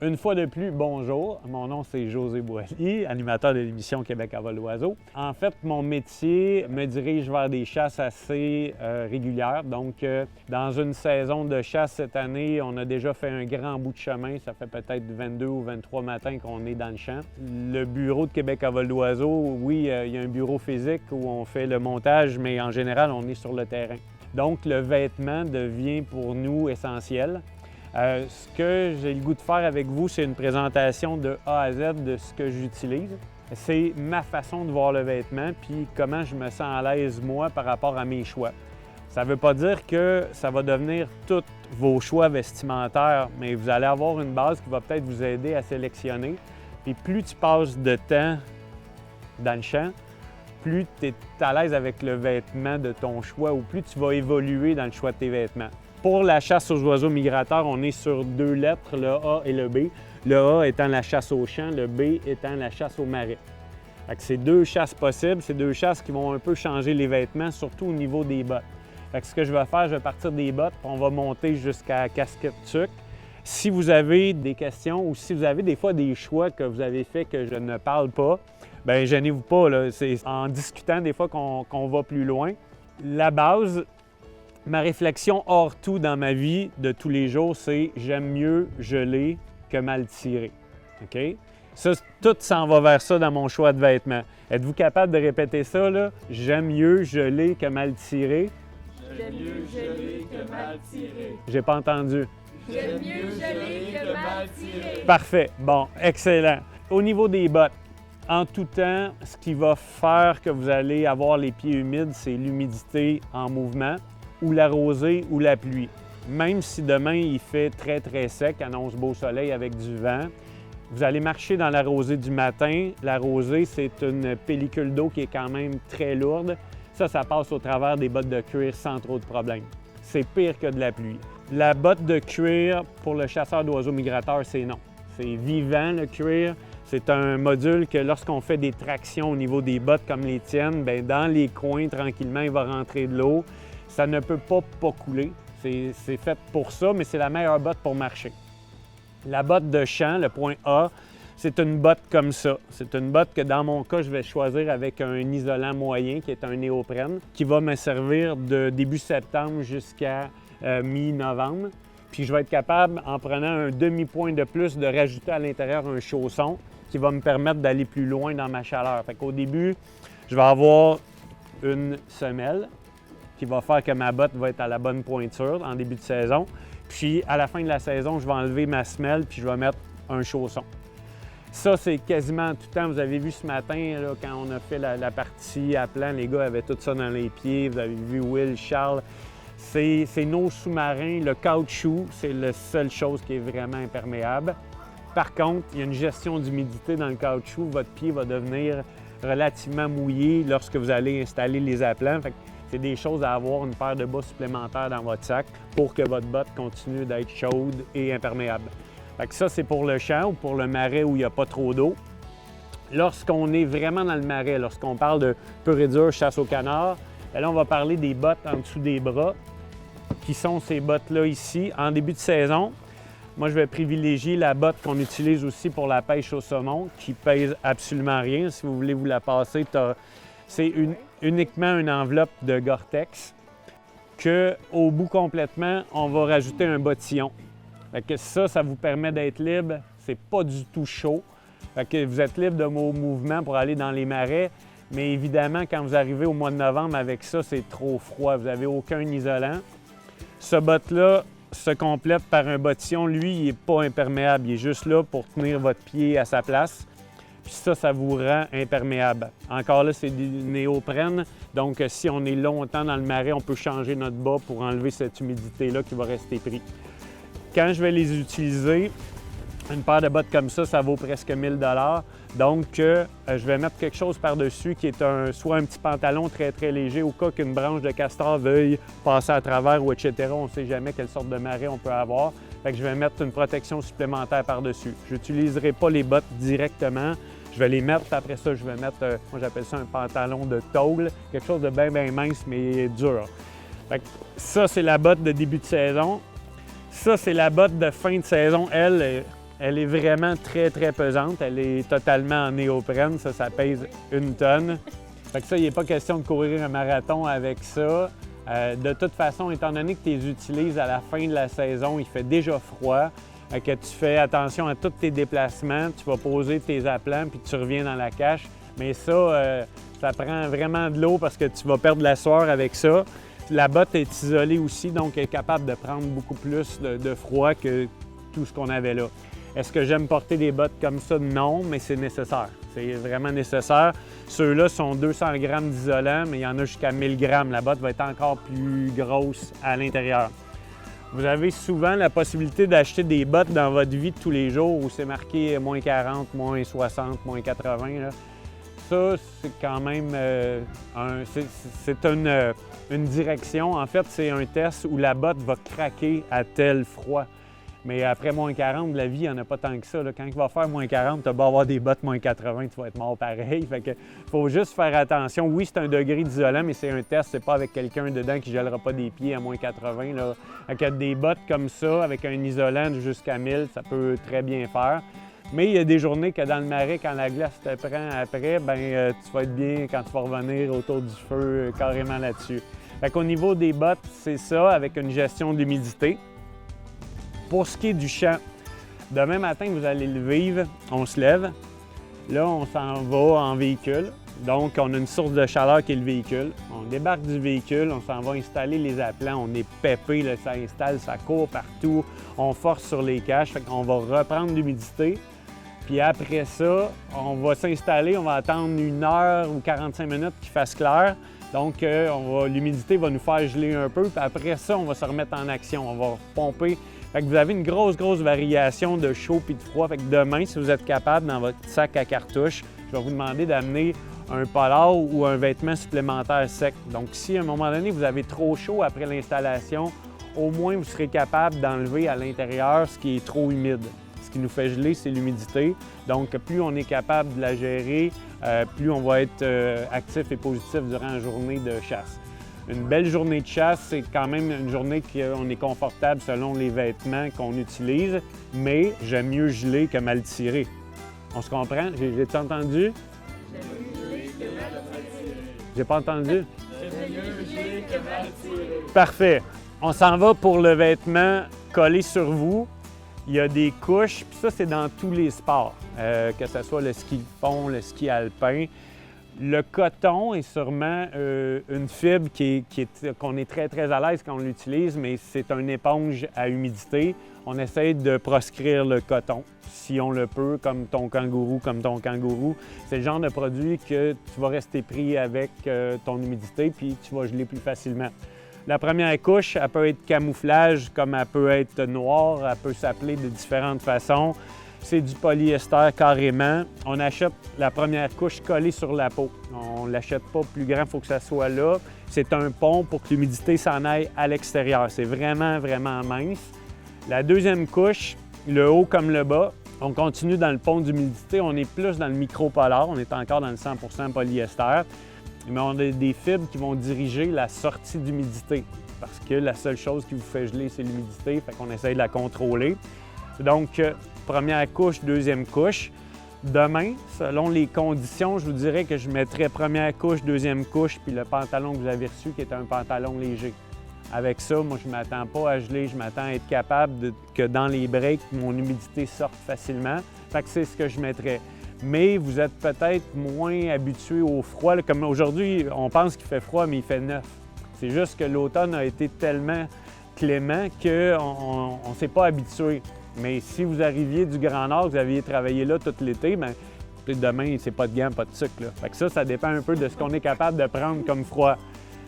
Une fois de plus, bonjour. Mon nom, c'est José Boilly, animateur de l'émission Québec à vol d'oiseau. En fait, mon métier me dirige vers des chasses assez régulières. Donc, dans une saison de chasse cette année, on a déjà fait un grand bout de chemin. Ça fait peut-être 22 ou 23 matins qu'on est dans le champ. Le bureau de Québec à vol d'oiseau, oui, il y a un bureau physique où on fait le montage, mais en général, on est sur le terrain. Donc, le vêtement devient pour nous essentiel. Ce que j'ai le goût de faire avec vous, c'est une présentation de A à Z de ce que j'utilise. C'est ma façon de voir le vêtement, puis comment je me sens à l'aise, moi, par rapport à mes choix. Ça ne veut pas dire que ça va devenir tous vos choix vestimentaires, mais vous allez avoir une base qui va peut-être vous aider à sélectionner. Puis plus tu passes de temps dans le champ, plus tu es à l'aise avec le vêtement de ton choix ou plus tu vas évoluer dans le choix de tes vêtements. Pour la chasse aux oiseaux migrateurs, on est sur 2 lettres, le A et le B. Le A étant la chasse au champ, le B étant la chasse au marais. C'est 2 chasses possibles, c'est 2 chasses qui vont un peu changer les vêtements, surtout au niveau des bottes. Ce que je vais faire, je vais partir des bottes, puis on va monter jusqu'à la casquette tuque. Si vous avez des questions ou si vous avez des fois des choix que vous avez fait que je ne parle pas, bien, gênez-vous pas, là. C'est en discutant des fois qu'on va plus loin. La base, ma réflexion hors tout dans ma vie de tous les jours, c'est « j'aime mieux geler que mal tirer ». OK? Ça, tout s'en va vers ça dans mon choix de vêtements. Êtes-vous capable de répéter ça, là? « J'aime mieux geler que mal tirer ». J'aime mieux geler que mal tirer. J'ai pas entendu. J'aime mieux geler que mal tirer. Parfait. Bon, excellent. Au niveau des bottes, en tout temps, ce qui va faire que vous allez avoir les pieds humides, c'est l'humidité en mouvement, ou la rosée ou la pluie. Même si demain il fait très très sec, annonce beau soleil avec du vent, vous allez marcher dans la rosée du matin. La rosée, c'est une pellicule d'eau qui est quand même très lourde. Ça passe au travers des bottes de cuir sans trop de problème. C'est pire que de la pluie. La botte de cuir pour le chasseur d'oiseaux migrateurs, c'est non. C'est vivant le cuir. C'est un module que lorsqu'on fait des tractions au niveau des bottes comme les tiennes, bien, dans les coins, tranquillement, il va rentrer de l'eau. Ça ne peut pas couler. C'est fait pour ça, mais c'est la meilleure botte pour marcher. La botte de champ, le point A, c'est une botte comme ça. C'est une botte que dans mon cas, je vais choisir avec un isolant moyen qui est un néoprène qui va me servir de début septembre jusqu'à mi-novembre. Puis je vais être capable, en prenant un demi-point de plus, de rajouter à l'intérieur un chausson qui va me permettre d'aller plus loin dans ma chaleur. Fait qu'au début, je vais avoir une semelle qui va faire que ma botte va être à la bonne pointure en début de saison. Puis à la fin de la saison, je vais enlever ma semelle puis je vais mettre un chausson. Ça, c'est quasiment tout le temps. Vous avez vu ce matin, là, quand on a fait la partie à plan, les gars avaient tout ça dans les pieds. Vous avez vu Will, Charles. C'est nos sous-marins. Le caoutchouc, c'est la seule chose qui est vraiment imperméable. Par contre, il y a une gestion d'humidité dans le caoutchouc. Votre pied va devenir relativement mouillé lorsque vous allez installer les aplats. C'est des choses à avoir, une paire de bas supplémentaires dans votre sac pour que votre botte continue d'être chaude et imperméable. Ça, c'est pour le champ ou pour le marais où il n'y a pas trop d'eau. Lorsqu'on est vraiment dans le marais, lorsqu'on parle de pur et dur chasse au canard, là, on va parler des bottes en dessous des bras, qui sont ces bottes-là ici. En début de saison, moi, je vais privilégier la botte qu'on utilise aussi pour la pêche au saumon, qui pèse absolument rien. Si vous voulez vous la passer, c'est uniquement une enveloppe de Gore-Tex qu'au bout complètement, on va rajouter un bottillon. Ça vous permet d'être libre. C'est pas du tout chaud. Vous êtes libre de vos mouvements pour aller dans les marais. Mais évidemment, quand vous arrivez au mois de novembre avec ça, c'est trop froid. Vous n'avez aucun isolant. Ce botte-là se complète par un bottillon. Lui, il n'est pas imperméable. Il est juste là pour tenir votre pied à sa place. Puis ça vous rend imperméable. Encore là, c'est du néoprène. Donc, si on est longtemps dans le marais, on peut changer notre bas pour enlever cette humidité-là qui va rester prise. Quand je vais les utiliser, une paire de bottes comme ça vaut presque 1 000 $. Donc, je vais mettre quelque chose par-dessus qui est soit un petit pantalon très, très léger au cas qu'une branche de castor veuille passer à travers ou etc. On ne sait jamais quelle sorte de marée on peut avoir. Fait que je vais mettre une protection supplémentaire par-dessus. Je n'utiliserai pas les bottes directement. Je vais les mettre, puis après ça, je vais mettre, moi j'appelle ça un pantalon de tôle, quelque chose de bien, bien mince, mais dur. Fait que ça, c'est la botte de début de saison. Ça, c'est la botte de fin de saison. Elle, Elle est vraiment très, très pesante. Elle est totalement en néoprène. Ça pèse 1 tonne. Fait que ça, il n'est pas question de courir un marathon avec ça. De toute façon, étant donné que tu les utilises à la fin de la saison, il fait déjà froid, que tu fais attention à tous tes déplacements, tu vas poser tes aplats puis tu reviens dans la cache. Mais ça, ça prend vraiment de l'eau parce que tu vas perdre la sueur avec ça. La botte est isolée aussi, donc elle est capable de prendre beaucoup plus de froid que tout ce qu'on avait là. Est-ce que j'aime porter des bottes comme ça? Non, mais c'est nécessaire. C'est vraiment nécessaire. Ceux-là sont 200 grammes d'isolant, mais il y en a jusqu'à 1000 grammes. La botte va être encore plus grosse à l'intérieur. Vous avez souvent la possibilité d'acheter des bottes dans votre vie de tous les jours où c'est marqué moins 40, moins 60, moins 80. Là. Ça, c'est quand même une direction. En fait, c'est un test où la botte va craquer à tel froid. Mais après moins 40, la vie, il n'y en a pas tant que ça. Là. Quand il va faire moins 40, tu vas beau avoir des bottes moins 80, tu vas être mort pareil. Fait que faut juste faire attention. Oui, c'est un degré d'isolant, mais c'est un test. C'est pas avec quelqu'un dedans qui ne gèlera pas des pieds à moins 80. Là. Avec des bottes comme ça, avec un isolant jusqu'à 1000, ça peut très bien faire. Mais il y a des journées que dans le marais, quand la glace te prend après, tu vas être bien quand tu vas revenir autour du feu carrément là-dessus. Fait qu'au niveau des bottes, c'est ça, avec une gestion d'humidité. Pour ce qui est du champ, demain matin, vous allez le vivre, on se lève. Là, on s'en va en véhicule. Donc, on a une source de chaleur qui est le véhicule. On débarque du véhicule, on s'en va installer les aplats. On est pépé, là, ça installe, ça court partout. On force sur les caches, fait qu'on va reprendre l'humidité. Puis après ça, on va s'installer, on va attendre 1 heure ou 45 minutes qu'il fasse clair. Donc, l'humidité va nous faire geler un peu. Puis après ça, on va se remettre en action. On va pomper. Fait que vous avez une grosse variation de chaud et de froid. Fait que demain, si vous êtes capable, dans votre sac à cartouches, je vais vous demander d'amener un polar ou un vêtement supplémentaire sec. Donc, si à un moment donné, vous avez trop chaud après l'installation, au moins vous serez capable d'enlever à l'intérieur ce qui est trop humide. Ce qui nous fait geler, c'est l'humidité. Donc, plus on est capable de la gérer, plus on va être actif et positif durant la journée de chasse. Une belle journée de chasse, c'est quand même une journée qu'on est confortable selon les vêtements qu'on utilise, mais j'aime mieux geler que mal tirer. On se comprend? J'ai-tu entendu? J'ai pas entendu? J'aime mieux geler que mal tirer. Parfait. On s'en va pour le vêtement collé sur vous. Il y a des couches, puis ça, c'est dans tous les sports, que ce soit le ski de fond, le ski alpin. Le coton est sûrement une fibre qu'on est très, très à l'aise quand on l'utilise, mais c'est une éponge à humidité. On essaie de proscrire le coton, si on le peut, comme ton kangourou. C'est le genre de produit que tu vas rester pris avec ton humidité, puis tu vas geler plus facilement. La première couche, elle peut être camouflage, comme elle peut être noire, elle peut s'appeler de différentes façons. C'est du polyester carrément. On achète la première couche collée sur la peau. On ne l'achète pas plus grand, il faut que ça soit là. C'est un pont pour que l'humidité s'en aille à l'extérieur. C'est vraiment, vraiment mince. La deuxième couche, le haut comme le bas, on continue dans le pont d'humidité. On est plus dans le micropolar. On est encore dans le 100% polyester. Mais on a des fibres qui vont diriger la sortie d'humidité parce que la seule chose qui vous fait geler, c'est l'humidité. Fait qu'on essaye de la contrôler. Donc, première couche, deuxième couche. Demain, selon les conditions, je vous dirais que je mettrais première couche, deuxième couche, puis le pantalon que vous avez reçu, qui est un pantalon léger. Avec ça, moi, je ne m'attends pas à geler, je m'attends à être capable que dans les breaks, mon humidité sorte facilement. Fait que c'est ce que je mettrais. Mais vous êtes peut-être moins habitué au froid. Comme aujourd'hui, on pense qu'il fait froid, mais il fait 9. C'est juste que l'automne a été tellement clément qu'on ne s'est pas habitué. Mais si vous arriviez du Grand Nord, vous aviez travaillé là tout l'été, bien, demain, c'est pas de gants, pas de sucre. Là. Fait que ça dépend un peu de ce qu'on est capable de prendre comme froid.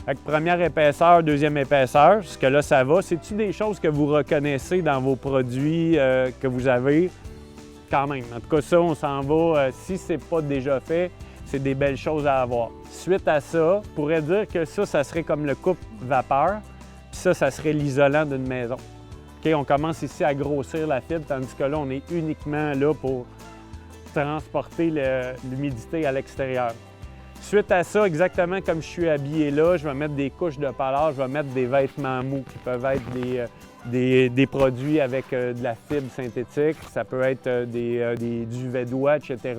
Fait que première épaisseur, deuxième épaisseur, jusque là, ça va. C'est-tu des choses que vous reconnaissez dans vos produits que vous avez? Quand même. En tout cas, ça, on s'en va. Si c'est pas déjà fait, c'est des belles choses à avoir. Suite à ça, on pourrait dire que ça serait comme le coupe-vapeur, puis ça serait l'isolant d'une maison. OK, on commence ici à grossir la fibre, tandis que là, on est uniquement là pour transporter l'humidité à l'extérieur. Suite à ça, exactement comme je suis habillé là, je vais mettre des couches de polar, je vais mettre des vêtements mous qui peuvent être des produits avec de la fibre synthétique, ça peut être du duvet d'oie, etc.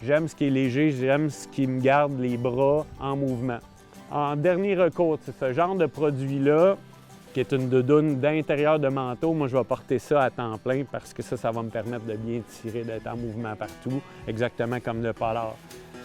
J'aime ce qui est léger, j'aime ce qui me garde les bras en mouvement. En dernier recours, c'est ce genre de produit-là, qui est une doudoune d'intérieur de manteau. Moi, je vais porter ça à temps plein parce que ça va me permettre de bien tirer, d'être en mouvement partout, exactement comme le polar.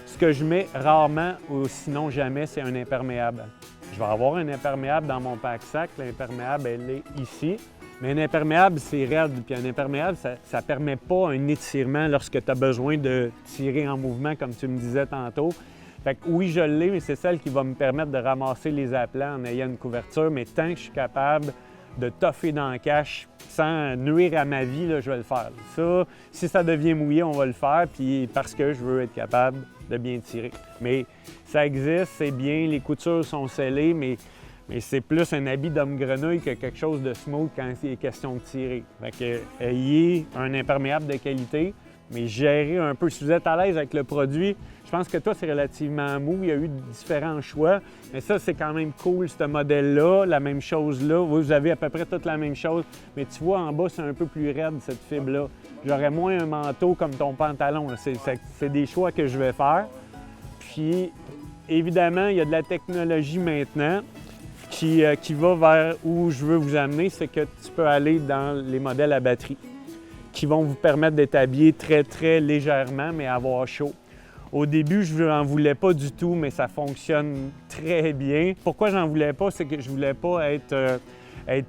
Ce que je mets rarement ou sinon jamais, c'est un imperméable. Je vais avoir un imperméable dans mon pack-sac. L'imperméable, elle est ici. Mais un imperméable, c'est raide. Puis un imperméable, ça ne permet pas un étirement lorsque tu as besoin de tirer en mouvement, comme tu me disais tantôt. Fait que oui, je l'ai, mais c'est celle qui va me permettre de ramasser les aplats en ayant une couverture. Mais tant que je suis capable de toffer dans le cache sans nuire à ma vie, là, je vais le faire. Ça, si ça devient mouillé, on va le faire, puis parce que je veux être capable de bien tirer. Mais ça existe, c'est bien, les coutures sont scellées, mais c'est plus un habit d'homme-grenouille que quelque chose de smooth quand il est question de tirer. Fait que, ayez un imperméable de qualité, mais gérez un peu. Si vous êtes à l'aise avec le produit, je pense que toi, c'est relativement mou. Il y a eu différents choix, mais ça, c'est quand même cool, ce modèle-là, la même chose là. Vous avez à peu près toute la même chose, mais tu vois, en bas, c'est un peu plus raide, cette fibre-là. J'aurais moins un manteau comme ton pantalon. C'est des choix que je vais faire. Puis, évidemment, il y a de la technologie maintenant qui va vers où je veux vous amener, c'est que tu peux aller dans les modèles à batterie qui vont vous permettre d'être habillé très, très légèrement, mais avoir chaud. Au début, je n'en voulais pas du tout, mais ça fonctionne très bien. Pourquoi j'en voulais pas? C'est que je voulais pas être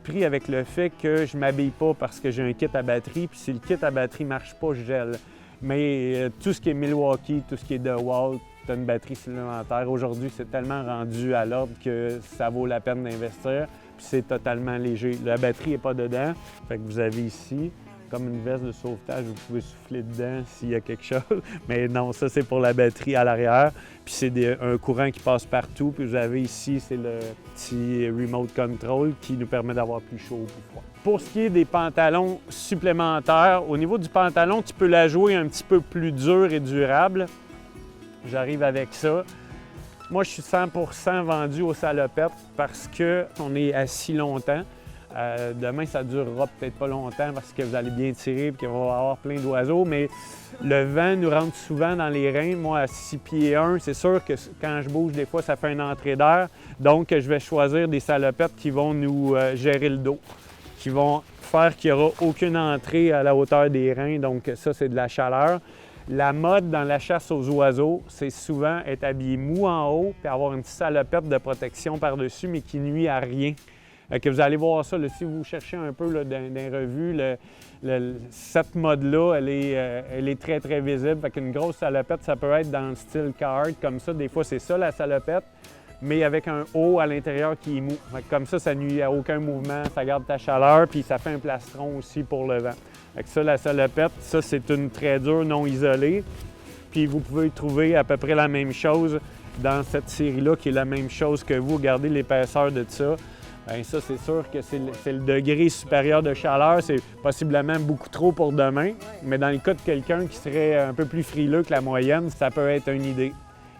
pris avec le fait que je ne m'habille pas parce que j'ai un kit à batterie, puis si le kit à batterie ne marche pas, je gèle. Mais tout ce qui est Milwaukee, tout ce qui est DeWalt, tu as une batterie supplémentaire. Aujourd'hui, c'est tellement rendu à l'ordre que ça vaut la peine d'investir, puis c'est totalement léger. La batterie n'est pas dedans, fait que vous avez ici comme une veste de sauvetage, vous pouvez souffler dedans s'il y a quelque chose. Mais non, ça, c'est pour la batterie à l'arrière. Puis c'est un courant qui passe partout. Puis vous avez ici, c'est le petit remote control qui nous permet d'avoir plus chaud ou plus froid. Pour ce qui est des pantalons supplémentaires, au niveau du pantalon, tu peux la jouer un petit peu plus dur et durable. J'arrive avec ça. Moi, je suis 100% vendu aux salopettes parce qu'on est assis longtemps. Demain, ça ne durera peut-être pas longtemps parce que vous allez bien tirer et qu'il va y avoir plein d'oiseaux, mais le vent nous rentre souvent dans les reins. Moi, à 6 pieds 1, c'est sûr que quand je bouge, des fois, ça fait une entrée d'air. Donc, je vais choisir des salopettes qui vont nous gérer le dos, qui vont faire qu'il n'y aura aucune entrée à la hauteur des reins. Donc, ça, c'est de la chaleur. La mode dans la chasse aux oiseaux, c'est souvent être habillé mou en haut puis avoir une petite salopette de protection par-dessus, mais qui nuit à rien. Que vous allez voir ça, là, si vous cherchez un peu là, dans les revues, cette mode-là, elle est très, très visible. Fait qu'une grosse salopette, ça peut être dans le style Carhartt, comme ça. Des fois, c'est ça, la salopette, mais avec un haut à l'intérieur qui est mou. Fait que comme ça nuit à aucun mouvement, ça garde ta chaleur, puis ça fait un plastron aussi pour le vent. Fait que ça, la salopette, ça, c'est une très dure, non isolée. Puis vous pouvez trouver à peu près la même chose dans cette série-là, qui est la même chose que vous. Regardez l'épaisseur de ça. Bien, ça, c'est sûr que c'est le degré supérieur de chaleur. C'est possiblement beaucoup trop pour demain, mais dans le cas de quelqu'un qui serait un peu plus frileux que la moyenne, ça peut être une idée.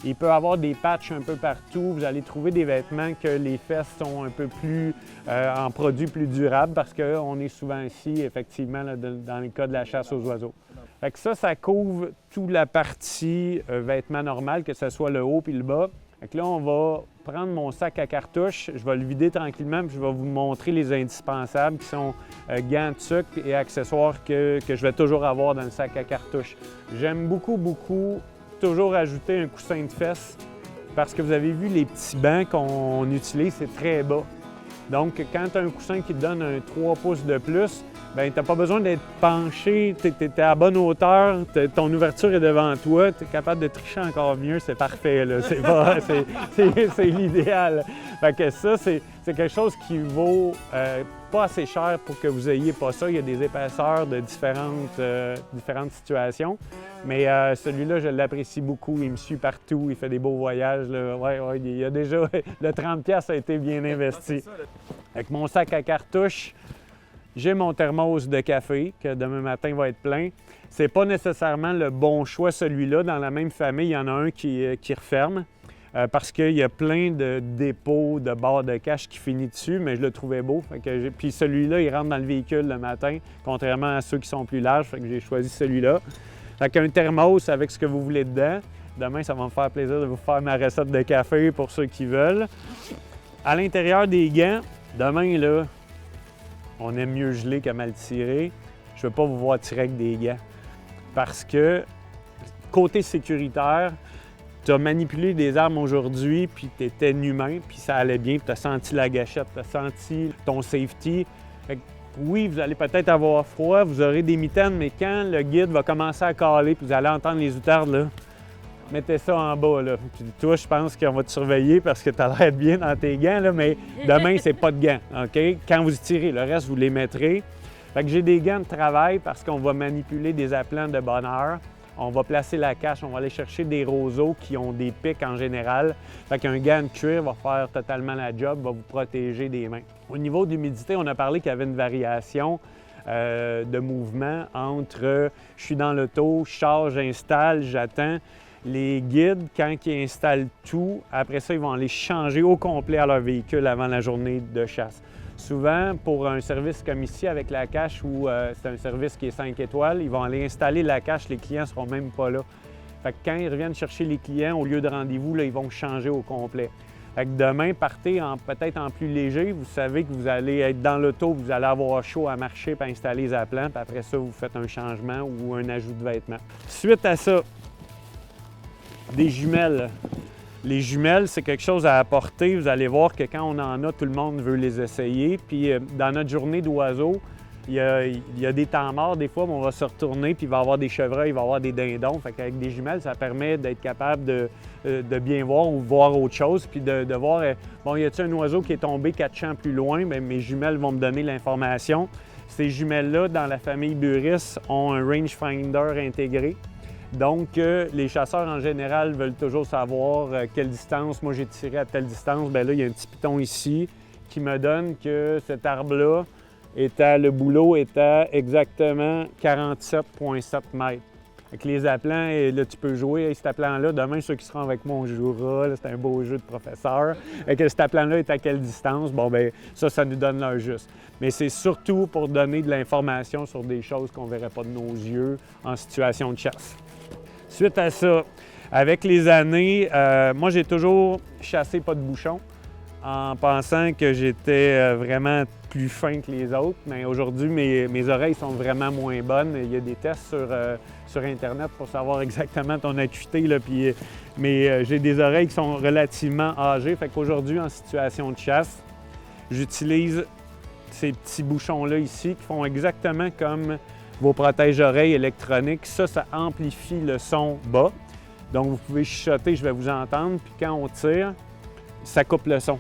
Il peut y avoir des patchs un peu partout. Vous allez trouver des vêtements que les fesses sont un peu plus en produits plus durables parce qu'on est souvent ici, effectivement, là, dans le cas de la chasse aux oiseaux. Fait que ça couvre toute la partie vêtements normal, que ce soit le haut puis le bas. Fait que là, on va prendre mon sac à cartouches, je vais le vider tranquillement, puis je vais vous montrer les indispensables qui sont gants, tucs et accessoires que je vais toujours avoir dans le sac à cartouches. J'aime beaucoup, toujours ajouter un coussin de fesses parce que vous avez vu les petits bancs qu'on utilise, c'est très bas. Donc, quand tu as un coussin qui te donne un 3 pouces de plus, bien, tu n'as pas besoin d'être penché, tu es à bonne hauteur, ton ouverture est devant toi, tu es capable de tricher encore mieux, c'est parfait, là. C'est l'idéal. Fait que ça, c'est quelque chose qui vaut pas assez cher pour que vous ayez pas ça. Il y a des épaisseurs de différentes situations, mais celui-là, je l'apprécie beaucoup, il me suit partout, il fait des beaux voyages, là. Ouais, il y a déjà, le 30$ a été bien investi. Avec mon sac à cartouches, j'ai mon thermos de café, que demain matin va être plein. C'est pas nécessairement le bon choix, celui-là. Dans la même famille, il y en a un qui referme. parce qu'il y a plein de dépôts de barres de cache qui finissent dessus, mais je le trouvais beau. Puis celui-là, il rentre dans le véhicule le matin, contrairement à ceux qui sont plus larges, fait que j'ai choisi celui-là. Fait qu'un thermos avec ce que vous voulez dedans. Demain, ça va me faire plaisir de vous faire ma recette de café pour ceux qui veulent. À l'intérieur des gants, demain, là, on aime mieux geler que mal tirer. Je ne veux pas vous voir tirer avec des gants. Parce que, côté sécuritaire, tu as manipulé des armes aujourd'hui, puis tu étais humain, puis ça allait bien, puis tu as senti la gâchette, tu as senti ton safety. Fait que, oui, vous allez peut-être avoir froid, vous aurez des mitaines, mais quand le guide va commencer à caler, puis vous allez entendre les outardes, là, mettez ça en bas, là. Puis toi, je pense qu'on va te surveiller parce que tu as l'air bien dans tes gants, là, mais demain, c'est pas de gants, OK? Quand vous tirez, le reste, vous les mettrez. Fait que j'ai des gants de travail parce qu'on va manipuler des appelants de bonne heure. On va placer la cache, on va aller chercher des roseaux qui ont des pics en général. Fait qu'un gant de cuir va faire totalement la job, va vous protéger des mains. Au niveau de l'humidité, on a parlé qu'il y avait une variation de mouvement entre je suis dans l'auto, je charge, j'installe, j'attends. Les guides, quand ils installent tout, après ça, ils vont aller changer au complet à leur véhicule avant la journée de chasse. Souvent, pour un service comme ici avec la cache où c'est un service qui est 5 étoiles, ils vont aller installer la cache, les clients ne seront même pas là. Fait que quand ils reviennent chercher les clients, au lieu de rendez-vous, là, ils vont changer au complet. Fait que demain, partez peut-être en plus léger. Vous savez que vous allez être dans l'auto, vous allez avoir chaud à marcher pour installer les appelants, puis après ça, vous faites un changement ou un ajout de vêtements. Suite à ça, des jumelles. Les jumelles, c'est quelque chose à apporter. Vous allez voir que quand on en a, tout le monde veut les essayer. Puis dans notre journée d'oiseaux, il y a des temps morts des fois, mais on va se retourner, puis il va y avoir des chevreuils, il va y avoir des dindons. Fait qu'avec des jumelles, ça permet d'être capable de bien voir ou voir autre chose, puis de voir, bon, y a-t-il un oiseau qui est tombé 4 champs plus loin? Bien, mes jumelles vont me donner l'information. Ces jumelles-là, dans la famille Burris, ont un rangefinder intégré. Donc, les chasseurs, en général, veulent toujours savoir quelle distance. Moi, j'ai tiré à telle distance. Bien là, il y a un petit piton ici qui me donne que cet arbre-là, le bouleau est à exactement 47,7 mètres. Avec les appelants, et là, tu peux jouer avec cet appelant-là. Demain, ceux qui seront avec moi, on jouera. C'est un beau jeu de professeur. Et que cet appelant-là est à quelle distance? Bon, bien, ça nous donne l'heure juste. Mais c'est surtout pour donner de l'information sur des choses qu'on ne verrait pas de nos yeux en situation de chasse. Suite à ça, avec les années, moi, j'ai toujours chassé pas de bouchon en pensant que j'étais vraiment plus fin que les autres. Mais aujourd'hui, mes oreilles sont vraiment moins bonnes. Il y a des tests sur Internet pour savoir exactement ton acuité, là, mais j'ai des oreilles qui sont relativement âgées. Fait qu'aujourd'hui, en situation de chasse, j'utilise ces petits bouchons-là ici qui font exactement comme vos protège-oreilles électroniques. Ça amplifie le son bas. Donc, vous pouvez chuchoter, je vais vous entendre. Puis quand on tire, ça coupe le son.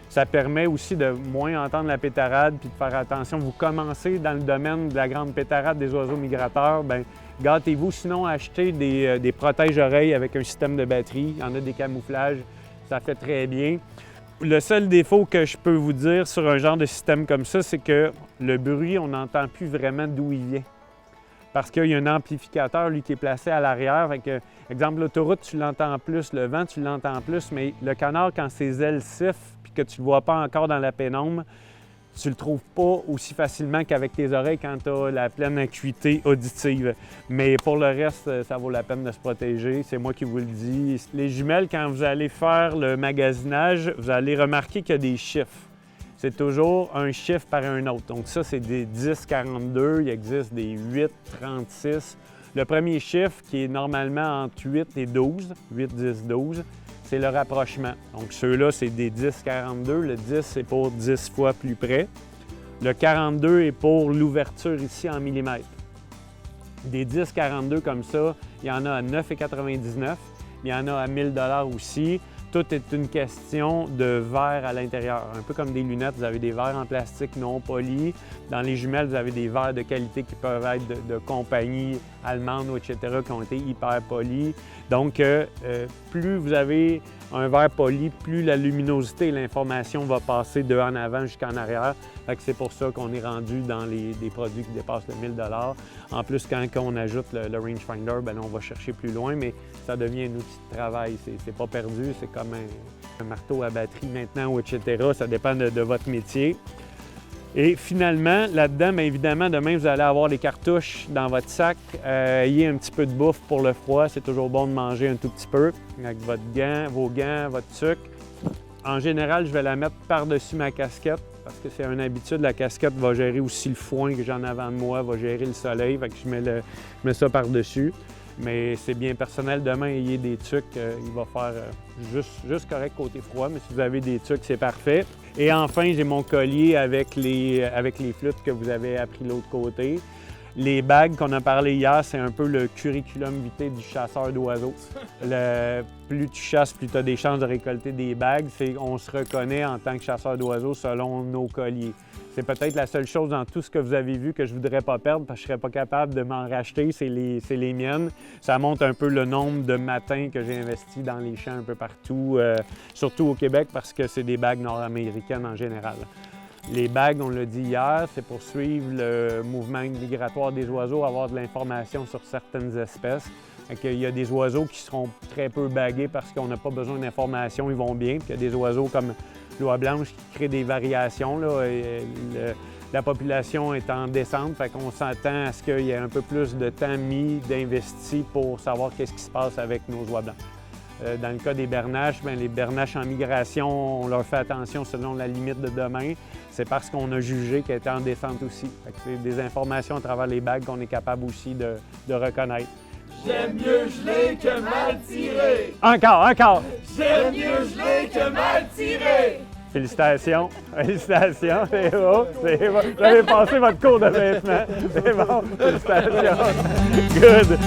Ça permet aussi de moins entendre la pétarade puis de faire attention. Vous commencez dans le domaine de la grande pétarade des oiseaux migrateurs, bien, gâtez-vous. Sinon, achetez des protège-oreilles avec un système de batterie. Il y en a des camouflages, ça fait très bien. Le seul défaut que je peux vous dire sur un genre de système comme ça, c'est que le bruit, on n'entend plus vraiment d'où il vient. Parce qu'il y a un amplificateur, lui, qui est placé à l'arrière. Fait que, exemple, l'autoroute, tu l'entends plus, le vent, tu l'entends plus, mais le canard, quand ses ailes sifflent puis que tu ne le vois pas encore dans la pénombre, tu le trouves pas aussi facilement qu'avec tes oreilles quand tu as la pleine acuité auditive. Mais pour le reste, ça vaut la peine de se protéger. C'est moi qui vous le dis. Les jumelles, quand vous allez faire le magasinage, vous allez remarquer qu'il y a des chiffres. C'est toujours un chiffre par un autre. Donc ça, c'est des 10-42. Il existe des 8-36. Le premier chiffre, qui est normalement entre 8 et 12, 8-10-12, c'est le rapprochement. Donc ceux-là, c'est des 10-42. Le 10, c'est pour 10 fois plus près. Le 42 est pour l'ouverture ici en millimètres. Des 10-42 comme ça, il y en a à 9,99. Il y en a à 1 000 aussi. Tout est une question de verre à l'intérieur. Un peu comme des lunettes, vous avez des verres en plastique non polis. Dans les jumelles, vous avez des verres de qualité qui peuvent être de compagnie allemandes, etc., qui ont été hyper polies. Donc, plus vous avez un verre poli, plus la luminosité et l'information va passer de en avant jusqu'en arrière. C'est pour ça qu'on est rendu dans des produits qui dépassent le 1000 $. En plus, quand on ajoute le rangefinder, bien là, on va chercher plus loin, mais ça devient un outil de travail. C'est pas perdu, c'est comme un marteau à batterie maintenant, ou etc. Ça dépend de votre métier. Et finalement, là-dedans, bien évidemment, demain, vous allez avoir des cartouches dans votre sac. Ayez un petit peu de bouffe pour le froid. C'est toujours bon de manger un tout petit peu avec vos gants, votre sucre. En général, je vais la mettre par-dessus ma casquette parce que c'est une habitude. La casquette va gérer aussi le foin que j'ai en avant de moi, va gérer le soleil. Fait que je mets ça par-dessus. Mais c'est bien personnel. Demain, ayez des tucs, il va faire juste correct côté froid, mais si vous avez des tucs, c'est parfait. Et enfin, j'ai mon collier avec les flûtes que vous avez appris de l'autre côté. Les bagues qu'on a parlé hier, c'est un peu le curriculum vitae du chasseur d'oiseaux. Plus tu chasses, plus tu as des chances de récolter des bagues. On se reconnaît en tant que chasseur d'oiseaux selon nos colliers. C'est peut-être la seule chose dans tout ce que vous avez vu que je ne voudrais pas perdre parce que je ne serais pas capable de m'en racheter, c'est les miennes. Ça montre un peu le nombre de matins que j'ai investi dans les champs un peu partout, surtout au Québec parce que c'est des bagues nord-américaines en général. Les bagues, on l'a dit hier, c'est pour suivre le mouvement migratoire des oiseaux, avoir de l'information sur certaines espèces. Il y a des oiseaux qui seront très peu bagués parce qu'on n'a pas besoin d'informations, ils vont bien. Puis il y a des oiseaux comme l'oie blanche qui créent des variations. Là, la population est en descente, fait qu'on s'attend à ce qu'il y ait un peu plus de temps mis, d'investi pour savoir qu'est-ce qui se passe avec nos oies blanches. Dans le cas des bernaches, bien, les bernaches en migration, on leur fait attention selon la limite de demain. C'est parce qu'on a jugé qu'elles étaient en descente aussi. C'est des informations à travers les bagues qu'on est capable aussi de reconnaître. J'aime mieux geler que mal tirer. Encore! J'aime mieux geler que mal tirer. Félicitations, c'est beau, c'est bon. Vous avez passé votre cours de vêtements, c'est bon, félicitations. Good!